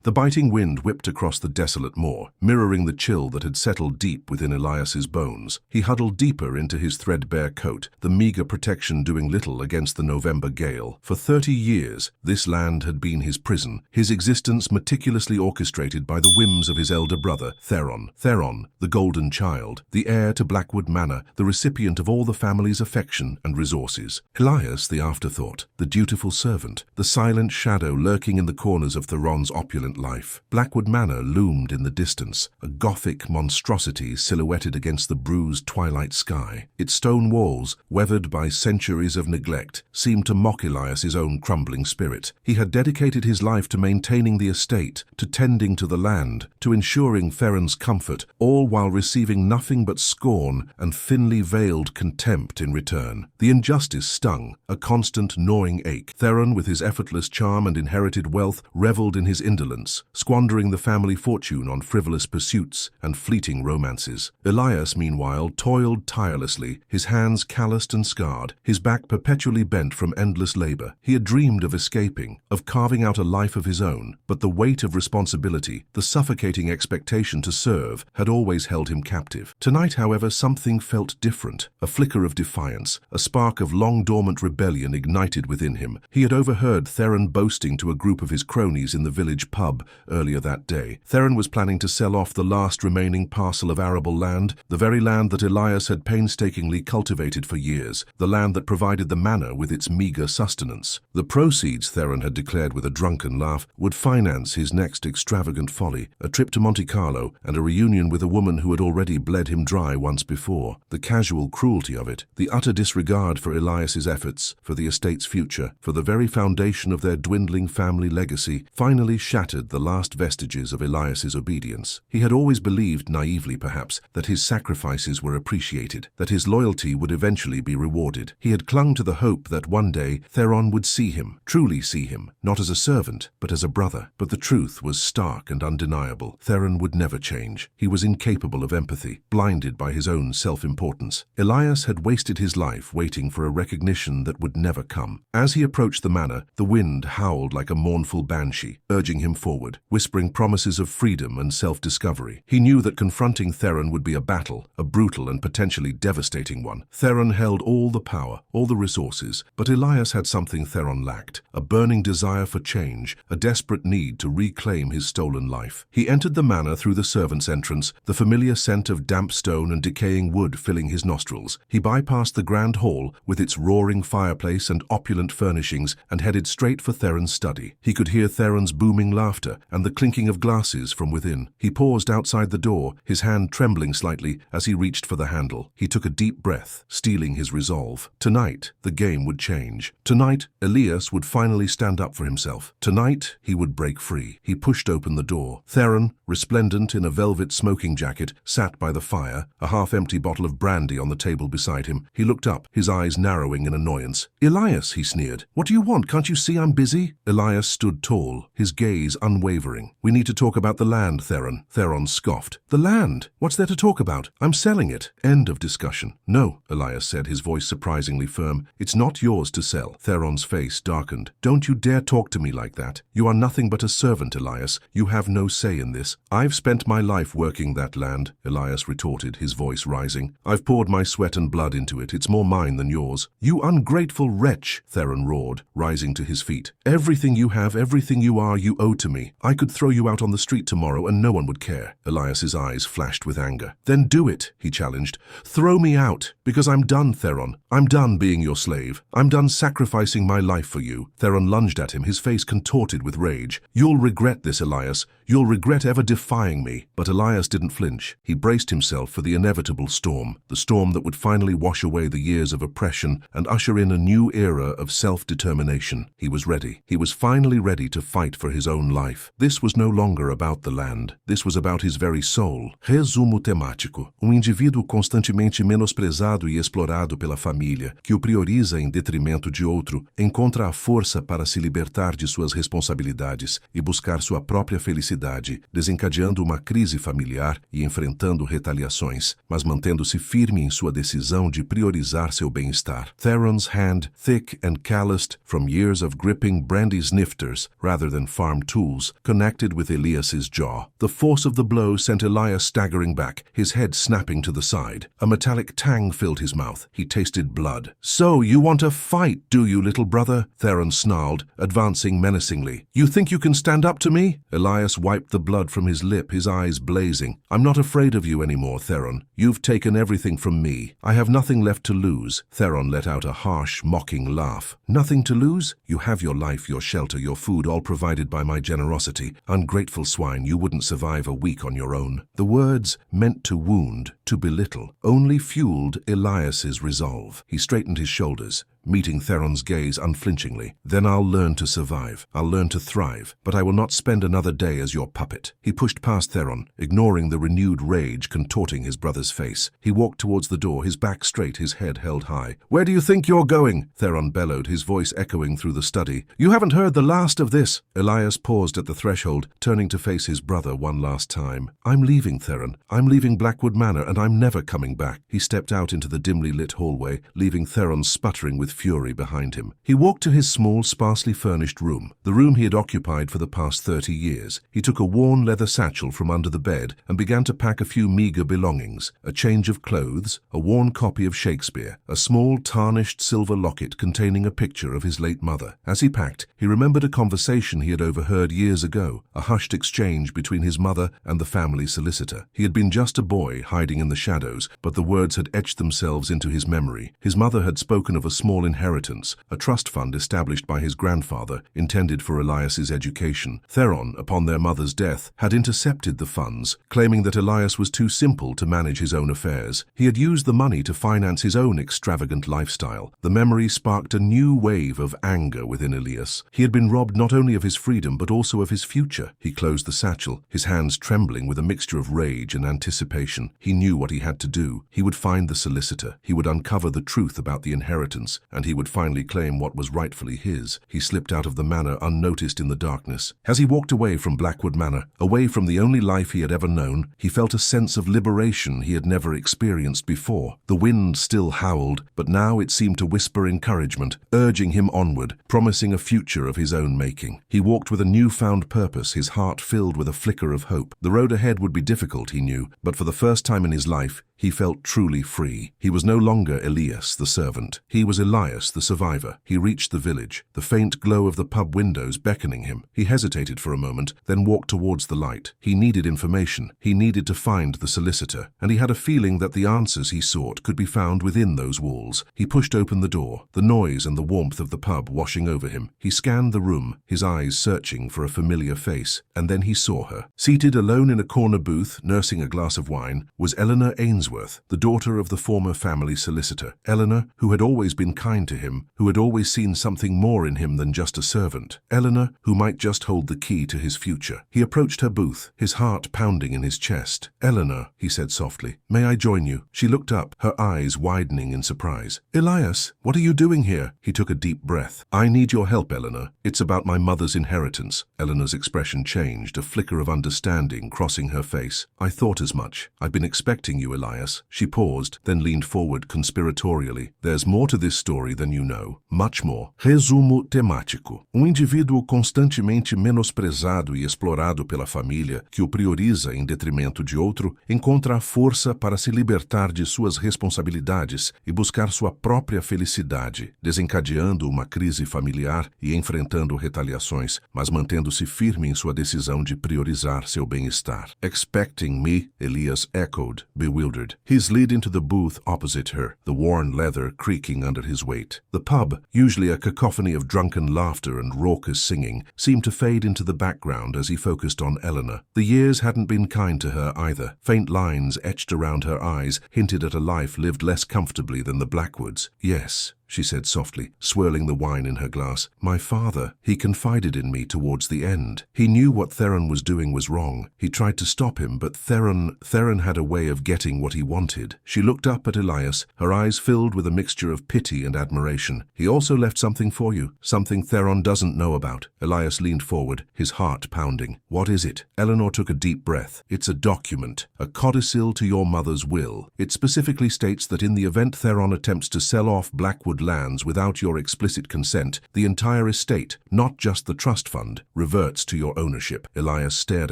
The biting wind whipped across the desolate moor, mirroring the chill that had settled deep within Elias's bones. He huddled deeper into his threadbare coat, the meager protection doing little against the November gale. For 30 years, this land had been his prison, his existence meticulously orchestrated by the whims of his elder brother, Theron. Theron, the golden child, the heir to Blackwood Manor, the recipient of all the family's affection and resources. Elias, the afterthought, the dutiful servant, the silent shadow lurking in the corners of Theron's opulent life. Blackwood Manor loomed in the distance, a Gothic monstrosity silhouetted against the bruised twilight sky. Its stone walls, weathered by centuries of neglect, seemed to mock Elias's own crumbling spirit. He had dedicated his life to maintaining the estate, to tending to the land, to ensuring Theron's comfort, all while receiving nothing but scorn and thinly veiled contempt in return. The injustice stung, a constant gnawing ache. Theron, with his effortless charm and inherited wealth, reveled in his indolence, squandering the family fortune on frivolous pursuits and fleeting romances. Elias, meanwhile, toiled tirelessly, his hands calloused and scarred, his back perpetually bent from endless labor. He had dreamed of escaping, of carving out a life of his own, but the weight of responsibility, the suffocating expectation to serve, had always held him captive. Tonight, however, something felt different. A flicker of defiance, a spark of long-dormant rebellion ignited within him. He had overheard Theron boasting to a group of his cronies in the village pub earlier that day. Theron was planning to sell off the last remaining parcel of arable land, the very land that Elias had painstakingly cultivated for years, the land that provided the manor with its meager sustenance. The proceeds, Theron had declared with a drunken laugh, would finance his next extravagant folly, a trip to Monte Carlo and a reunion with a woman who had already bled him dry once before. The casual cruelty of it, the utter disregard for Elias's efforts, for the estate's future, for the very foundation of their dwindling family legacy, finally shattered the last vestiges of Elias's obedience. He had always believed, naively perhaps, that his sacrifices were appreciated, that his loyalty would eventually be rewarded. He had clung to the hope that one day Theron would see him, truly see him, not as a servant, but as a brother. But the truth was stark and undeniable. Theron would never change. He was incapable of empathy, blinded by his own self-importance. Elias had wasted his life waiting for a recognition that would never come. As he approached the manor, the wind howled like a mournful banshee, urging him forward, whispering promises of freedom and self-discovery. He knew that confronting Theron would be a battle, a brutal and potentially devastating one. Theron held all the power, all the resources, but Elias had something Theron lacked, a burning desire for change, a desperate need to reclaim his stolen life. He entered the manor through the servants' entrance, the familiar scent of damp stone and decaying wood filling his nostrils. He bypassed the grand hall with its roaring fireplace and opulent furnishings and headed straight for Theron's study. He could hear Theron's booming laughter and the clinking of glasses from within. He paused outside the door, his hand trembling slightly as he reached for the handle. He took a deep breath, steeling his resolve. Tonight, the game would change. Tonight, Elias would finally stand up for himself. Tonight, he would break free. He pushed open the door. Theron, resplendent in a velvet smoking jacket, sat by the fire, a half-empty bottle of brandy on the table beside him. He looked up, his eyes narrowing in annoyance. "Elias," he sneered. "What do you want? Can't you see I'm busy?" Elias stood tall, his gaze unwavering. "We need to talk about the land, Theron." Theron scoffed. "The land? What's there to talk about? I'm selling it." End of discussion. "No," Elias said, his voice surprisingly firm. "It's not yours to sell." Theron's face darkened. "Don't you dare talk to me like that. You are nothing but a servant, Elias. You have no say in this." "I've spent my life working that land," Elias retorted, his voice rising. "I've poured my sweat and blood into it. It's more mine than yours." "You ungrateful wretch," Theron roared, rising to his feet. "Everything you have, everything you are, you owe to me. I could throw you out on the street tomorrow and no one would care." Elias's eyes flashed with anger. "Then do it," he challenged. "Throw me out, because I'm done, Theron. I'm done being your slave. I'm done sacrificing my life for you." Theron lunged at him, his face contorted with rage. "You'll regret this, Elias. You'll regret ever defying me." But Elias didn't flinch. He braced himself for the inevitable storm, the storm that would finally wash away the years of oppression and usher in a new era of self-determination. He was ready. He was finally ready to fight for his own life. This was no longer about the land. This was about his very soul. Resumo temático. Indivíduo constantemente menosprezado e explorado pela família, que o prioriza em detrimento de outro, encontra a força para se libertar de suas responsabilidades e buscar sua própria felicidade felicidade, desencadeando uma crise familiar e enfrentando retaliações, mas mantendo-se firme em sua decisão de priorizar seu bem-estar. Theron's hand, thick and calloused from years of gripping brandy snifters rather than farm tools, connected with Elias's jaw. The force of the blow sent Elias staggering back, his head snapping to the side. A metallic tang filled his mouth. He tasted blood. "So, you want a fight, do you, little brother?" Theron snarled, advancing menacingly. "You think you can stand up to me?" Elias wiped the blood from his lip, his eyes blazing. "I'm not afraid of you anymore, Theron. You've taken everything from me. I have nothing left to lose." Theron let out a harsh, mocking laugh. "Nothing to lose? You have your life, your shelter, your food, all provided by my generosity. Ungrateful swine, you wouldn't survive a week on your own." The words, meant to wound, to belittle, only fueled Elias's resolve. He straightened his shoulders, meeting Theron's gaze unflinchingly. "Then I'll learn to survive. I'll learn to thrive. But I will not spend another day as your puppet." He pushed past Theron, ignoring the renewed rage contorting his brother's face. He walked towards the door, his back straight, his head held high. "Where do you think you're going?" Theron bellowed, his voice echoing through the study. "You haven't heard the last of this." Elias paused at the threshold, turning to face his brother one last time. "I'm leaving, Theron. I'm leaving Blackwood Manor, and I'm never coming back." He stepped out into the dimly lit hallway, leaving Theron sputtering with fury behind him. He walked to his small, sparsely furnished room, the room he had occupied for the past 30 years. He took a worn leather satchel from under the bed and began to pack a few meager belongings: a change of clothes, a worn copy of Shakespeare, a small tarnished silver locket containing a picture of his late mother. As he packed, he remembered a conversation he had overheard years ago, a hushed exchange between his mother and the family solicitor. He had been just a boy hiding in the shadows, but the words had etched themselves into his memory. His mother had spoken of a small inheritance, a trust fund established by his grandfather, intended for Elias's education. Theron, upon their mother's death, had intercepted the funds, claiming that Elias was too simple to manage his own affairs. He had used the money to finance his own extravagant lifestyle. The memory sparked a new wave of anger within Elias. He had been robbed not only of his freedom, but also of his future. He closed the satchel, his hands trembling with a mixture of rage and anticipation. He knew what he had to do. He would find the solicitor. He would uncover the truth about the inheritance, and he would finally claim what was rightfully his. He slipped out of the manor unnoticed in the darkness. As he walked away from Blackwood Manor, away from the only life he had ever known, he felt a sense of liberation he had never experienced before. The wind still howled, but now it seemed to whisper encouragement, urging him onward, promising a future of his own making. He walked with a newfound purpose, his heart filled with a flicker of hope. The road ahead would be difficult, he knew, but for the first time in his life, he felt truly free. He was no longer Elias, the servant. He was Elias, the survivor. He reached the village, the faint glow of the pub windows beckoning him. He hesitated for a moment, then walked towards the light. He needed information. He needed to find the solicitor, and he had a feeling that the answers he sought could be found within those walls. He pushed open the door, the noise and the warmth of the pub washing over him. He scanned the room, his eyes searching for a familiar face, and then he saw her. Seated alone in a corner booth, nursing a glass of wine, was Eleanor Ainsworth, the daughter of the former family solicitor. Eleanor, who had always been kind to him, who had always seen something more in him than just a servant. Eleanor, who might just hold the key to his future. He approached her booth, his heart pounding in his chest. "Eleanor," he said softly, "may I join you?" She looked up, her eyes widening in surprise. "Elias, what are you doing here?" He took a deep breath. "I need your help, Eleanor. It's about my mother's inheritance." Eleanor's expression changed, a flicker of understanding crossing her face. "I thought as much. I've been expecting you, Elias." She paused, then leaned forward conspiratorially. "There's more to this story than you know. Much more." Resumo temático. Indivíduo constantemente menosprezado e explorado pela família, que o prioriza em detrimento de outro, encontra a força para se libertar de suas responsabilidades e buscar sua própria felicidade, desencadeando uma crise familiar e enfrentando retaliações, mas mantendo-se firme em sua decisão de priorizar seu bem-estar. "Expecting me?" Elias echoed, bewildered. He slid into the booth opposite her, the worn leather creaking under his weight. The pub, usually a cacophony of drunken laughter and raucous singing, seemed to fade into the background as he focused on Eleanor. The years hadn't been kind to her either. Faint lines etched around her eyes hinted at a life lived less comfortably than the Blackwoods. Yes, she said softly, swirling the wine in her glass. My father, he confided in me towards the end. He knew what Theron was doing was wrong. He tried to stop him, but Theron had a way of getting what he wanted. She looked up at Elias, her eyes filled with a mixture of pity and admiration. He also left something for you, something Theron doesn't know about. Elias leaned forward, his heart pounding. What is it? Eleanor took a deep breath. It's a document, a codicil to your mother's will. It specifically states that in the event Theron attempts to sell off Blackwood lands without your explicit consent, the entire estate, not just the trust fund, reverts to your ownership. Elias stared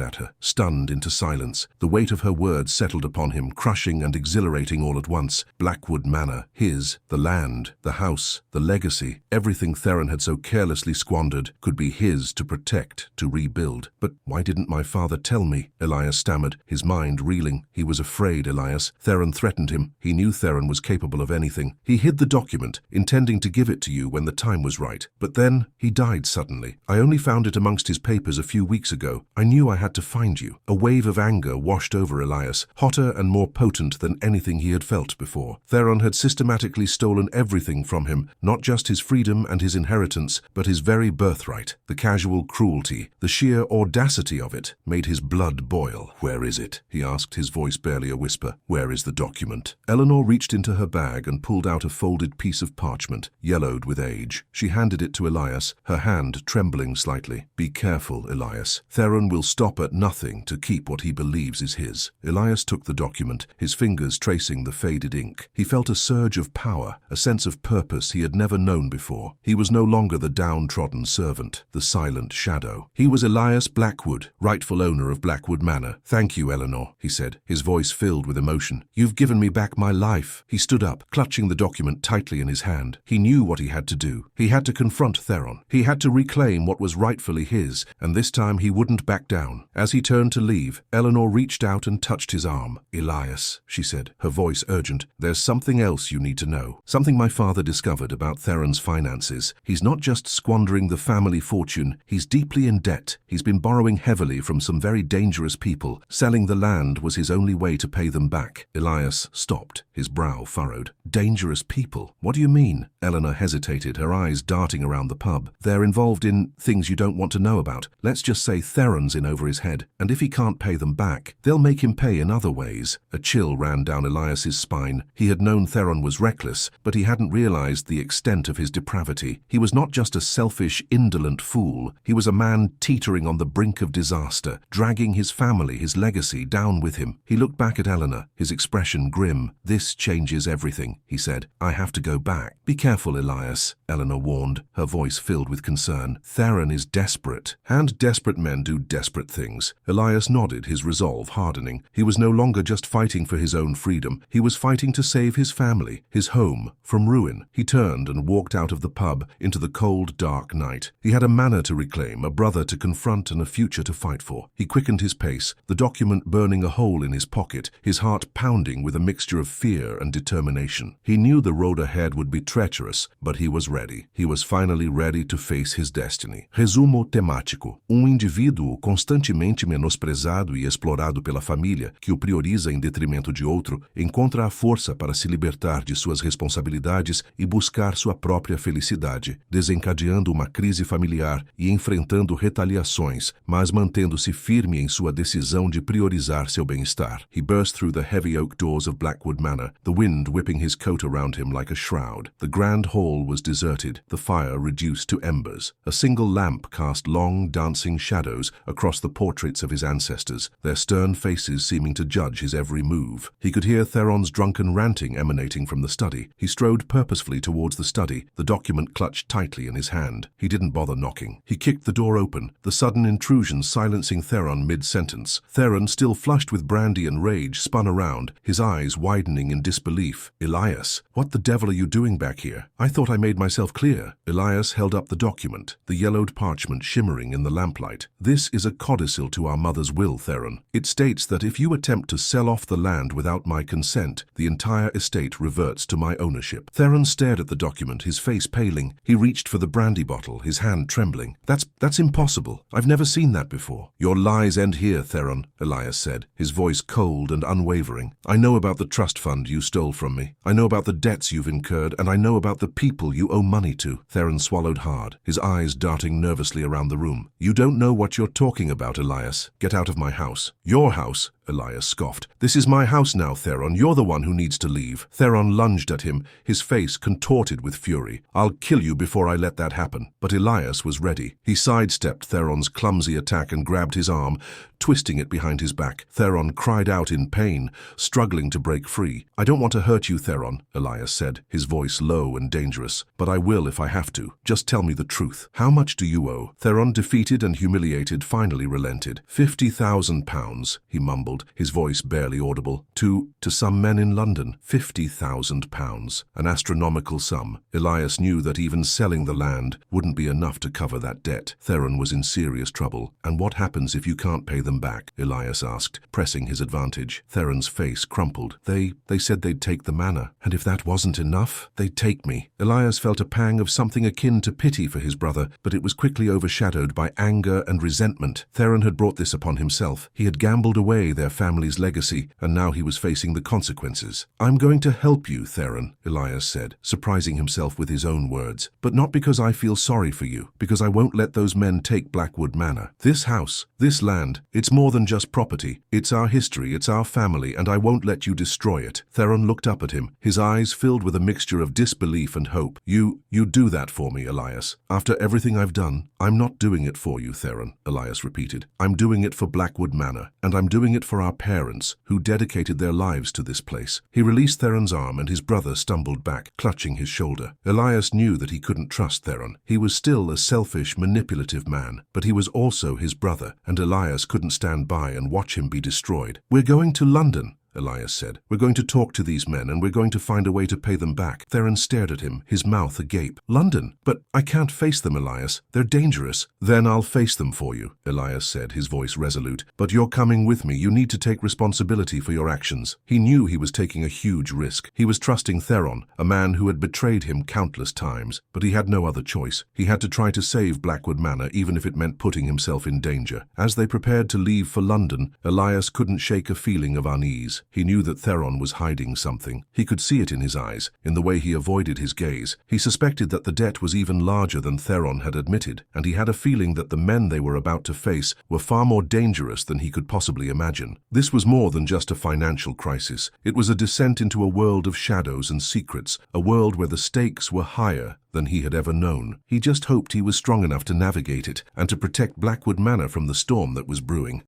at her, stunned into silence. The weight of her words settled upon him, crushing and exhilarating all at once. Blackwood Manor, his, the land, the house, the legacy, everything Theron had so carelessly squandered could be his to protect, to rebuild. But why didn't my father tell me? Elias stammered, his mind reeling. He was afraid, Elias. Theron threatened him. He knew Theron was capable of anything. He hid the document, intending to give it to you when the time was right. But then he died suddenly. I only found it amongst his papers a few weeks ago. I knew I had to find you. A wave of anger washed over Elias, hotter and more potent than anything he had felt before. Theron had systematically stolen everything from him, not just his freedom and his inheritance, but his very birthright. The casual cruelty, the sheer audacity of it, made his blood boil. Where is it? He asked, his voice barely a whisper. Where is the document? Eleanor reached into her bag and pulled out a folded piece of parchment, yellowed with age. She handed it to Elias, her hand trembling slightly. Be careful, Elias. Theron will stop at nothing to keep what he believes is his. Elias took the document, his fingers tracing the faded ink. He felt a surge of power, a sense of purpose he had never known before. He was no longer the downtrodden servant, the silent shadow. He was Elias Blackwood, rightful owner of Blackwood Manor. Thank you, Eleanor, he said, his voice filled with emotion. You've given me back my life. He stood up, clutching the document tightly in his hand. He knew what he had to do. He had to confront Theron. He had to reclaim what was rightfully his, and this time he wouldn't back down. As he turned to leave, Eleanor reached out and touched his arm. Elias, she said, her voice urgent, there's something else you need to know. Something my father discovered about Theron's finances. He's not just squandering the family fortune, he's deeply in debt. He's been borrowing heavily from some very dangerous people. Selling the land was his only way to pay them back. Elias stopped, his brow furrowed. Dangerous people? What do you mean? Eleanor hesitated, her eyes darting around the pub. They're involved in things you don't want to know about. Let's just say Theron's in over his head, and if he can't pay them back, they'll make him pay in other ways. A chill ran down Elias's spine. He had known Theron was reckless, but he hadn't realized the extent of his depravity. He was not just a selfish, indolent fool. He was a man teetering on the brink of disaster, dragging his family, his legacy, down with him. He looked back at Eleanor, his expression grim. This changes everything, he said. I have to go back. Be careful, Elias, Eleanor warned, her voice filled with concern. Theron is desperate, and desperate men do desperate things. Elias nodded, his resolve hardening. He was no longer just fighting for his own freedom. He was fighting to save his family, his home, from ruin. He turned and walked out of the pub into the cold, dark night. He had a manor to reclaim, a brother to confront, and a future to fight for. He quickened his pace, the document burning a hole in his pocket, his heart pounding with a mixture of fear and determination. He knew the road ahead would be treacherous, but he was ready. He was finally ready to face his destiny. Resumo temático. Indivíduo constantemente menosprezado e explorado pela família, que o prioriza em detrimento de outro, encontra a força para se libertar de suas responsabilidades e buscar sua própria felicidade, desencadeando uma crise familiar e enfrentando retaliações, mas mantendo-se firme em sua decisão de priorizar seu bem-estar. He burst through the heavy oak doors of Blackwood Manor, the wind whipping his coat around him like a shroud. The grand hall was deserted, the fire reduced to embers. A single lamp cast long, dancing shadows across the portraits of his ancestors, their stern faces seeming to judge his every move. He could hear Theron's drunken ranting emanating from the study. He strode purposefully towards the study, the document clutched tightly in his hand. He didn't bother knocking. He kicked the door open, the sudden intrusion silencing Theron mid-sentence. Theron, still flushed with brandy and rage, spun around, his eyes widening in disbelief. Elias, what the devil are you doing back here? I thought I made myself clear. Elias held up the document, the yellowed parchment shimmering in the lamplight. This is a codicil to our mother's will, Theron. It states that if you attempt to sell off the land without my consent, the entire estate reverts to my ownership. Theron stared at the document, his face paling. He reached for the brandy bottle, his hand trembling. That's impossible. I've never seen that before. Your lies end here, Theron, Elias said, his voice cold and unwavering. I know about the trust fund you stole from me. I know about the debts you've incurred and I know about the people you owe money to. Theron swallowed hard, his eyes darting nervously around the room. You don't know what you're talking about, Elias. Get out of my house. Your house? Elias scoffed. This is my house now, Theron. You're the one who needs to leave. Theron lunged at him, his face contorted with fury. I'll kill you before I let that happen. But Elias was ready. He sidestepped Theron's clumsy attack and grabbed his arm, twisting it behind his back. Theron cried out in pain, struggling to break free. I don't want to hurt you, Theron, Elias said, his voice low and dangerous. But I will if I have to. Just tell me the truth. How much do you owe? Theron, defeated and humiliated, finally relented. 50,000 pounds, he mumbled, his voice barely audible. To some men in London. 50,000 pounds. An astronomical sum. Elias knew that even selling the land wouldn't be enough to cover that debt. Theron was in serious trouble. And what happens if you can't pay them back? Elias asked, pressing his advantage. Theron's face crumpled. They said they'd take the manor. And if that wasn't enough, they'd take me. Elias felt a pang of something akin to pity for his brother, but it was quickly overshadowed by anger and resentment. Theron had brought this upon himself. He had gambled away their family's legacy, and now he was facing the consequences. I'm going to help you, Theron, Elias said, surprising himself with his own words. But not because I feel sorry for you, because I won't let those men take Blackwood Manor. This house, this land, it's more than just property. It's our history, it's our family, and I won't let you destroy it. Theron looked up at him, his eyes filled with a mixture of disbelief and hope. You do that for me, Elias. After everything I've done? I'm not doing it for you, Theron, Elias repeated. I'm doing it for Blackwood Manor, and I'm doing it for our parents, who dedicated their lives to this place. He released Theron's arm and his brother stumbled back, clutching his shoulder. Elias knew that he couldn't trust Theron. He was still a selfish, manipulative man, but he was also his brother, and Elias couldn't stand by and watch him be destroyed. We're going to London, Elias said. We're going to talk to these men and we're going to find a way to pay them back. Theron stared at him, his mouth agape. London? But I can't face them, Elias. They're dangerous. Then I'll face them for you, Elias said, his voice resolute. But you're coming with me. You need to take responsibility for your actions. He knew he was taking a huge risk. He was trusting Theron, a man who had betrayed him countless times, but he had no other choice. He had to try to save Blackwood Manor, even if it meant putting himself in danger. As they prepared to leave for London, Elias couldn't shake a feeling of unease. He knew that Theron was hiding something. He could see it in his eyes, in the way he avoided his gaze. He suspected that the debt was even larger than Theron had admitted, and he had a feeling that the men they were about to face were far more dangerous than he could possibly imagine. This was more than just a financial crisis. It was a descent into a world of shadows and secrets, a world where the stakes were higher than he had ever known. He just hoped he was strong enough to navigate it and to protect Blackwood Manor from the storm that was brewing.